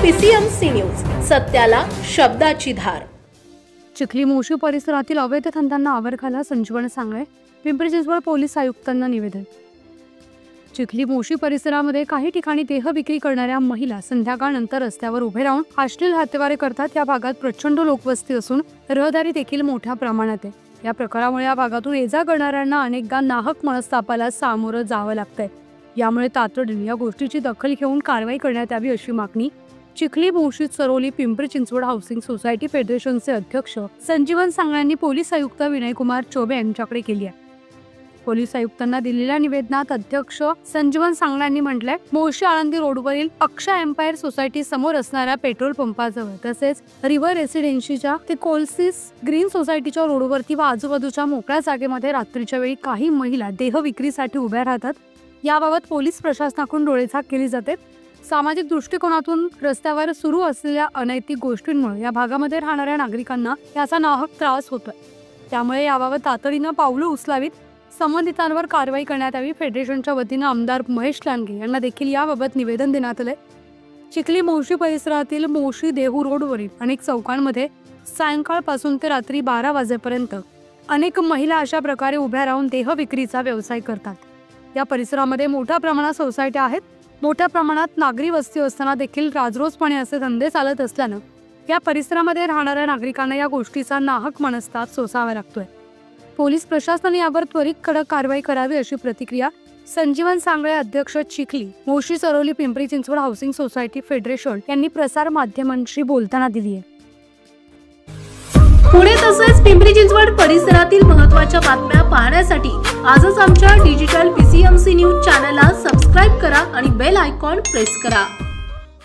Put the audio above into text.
PCMC news, सत्याला शब्दाची धार। चिखली मोशी परिसरातील अवैध धंद्यांना आवर संजीवन सांगळे, पिंपरी चिंचवड पोलीस आयुक्तांना निवेदन। चिखली मोशी परिसरामध्ये काही ठिकाणी देह विक्री करणाऱ्या महिला संध्याकाळनंतर रस्त्यावर उभे राहून अश्लील हातवारे करतात। या भागात प्रचंड लोकवस्ती असून रहदारी देखील मोठ्या प्रमाणात आहे। या प्रकारामुळे या भागातून ये-जा करणाऱ्यांना अनेकदा नाहक मनस्तापाला सामोरं जावं लागतंय। यामुळे तातडीने या गोष्टीची दखल घेऊन कारवाई करण्यात यावी अशी मागणी चिखली मोशी चरोली पिंपरी चिंचवड हाऊसिंग सोसायटी फेडरेशनचे अध्यक्ष संजीवन सांगळे यांनी पोलीस आयुक्त विनयकुमार चौबे यांच्याकडे केली आहे। पोलीस आयुक्तांना दिलेल्या निवेदनात अध्यक्ष संजीवन सांगळे यांनी म्हटलंय, मोशी आळंदी रोडवरील अक्षा एम्पायर सोसायटी समोर असणाऱ्या पेट्रोल पंपाजवळ तसेच रिव्हर रेसिडेन्सीच्या ते कोलसिस ग्रीन सोसायटीच्या रोडवरती व आजूबाजूच्या मोकळ्या जागेमध्ये रात्रीच्या वेळी काही महिला देह विक्रीसाठी उभ्या राहतात। याबाबत पोलीस प्रशासनाकडून डोळेझाक केली जाते। सामाजिक दृष्टिकोनातून रस्त्यावर सुरू असलेल्या अनैतिक गोष्टींमुळे या भागामध्ये राहणाऱ्या नागरिकांना याचा नाहक त्रास होतोय। त्यामुळे याबाबत तातडीनं पावलं उचलावीत, संबंधितांवर कारवाई करण्यात यावी। फेडरेशनच्या वतीनं आमदार महेश लांडगे यांना देखील याबाबत निवेदन देण्यात आलंय। चिखली मोशी परिसरातील मोशी देहू रोडवरील अनेक चौकांमध्ये सायंकाळपासून ते रात्री 12 वाजेपर्यंत अनेक महिला अशा प्रकारे उभ्या राहून देह विक्रीचा व्यवसाय करतात। या परिसरामध्ये मोठ्या प्रमाणात सोसायट्या आहेत। मोठ्या प्रमाणात नागरी वस्ती असताना देखील राजरोसपणे असे धंदे चालत असल्यानं या परिसरामध्ये राहणाऱ्या नागरिकांना या गोष्टीचा नाहक मनस्ताप सोसावा लागतोय। पोलीस प्रशासनाने यावर त्वरित कडक कारवाई करावी अशी प्रतिक्रिया संजीवन सांगळे अध्यक्ष Chikhli Moshi Charoli Pimpri Chinchwad housing society federation यांनी प्रसार माध्यमांशी बोलताना दिली आहे। पुणे तसेच पिंपरी चिंचवड परिसरातील महत्त्वाच्या बातम्या पाहण्यासाठी आजच आमच्या डिजिटल PCMC न्यूज चॅनलला सबस्क्राइब करा आणि बेल आयकॉन प्रेस करा।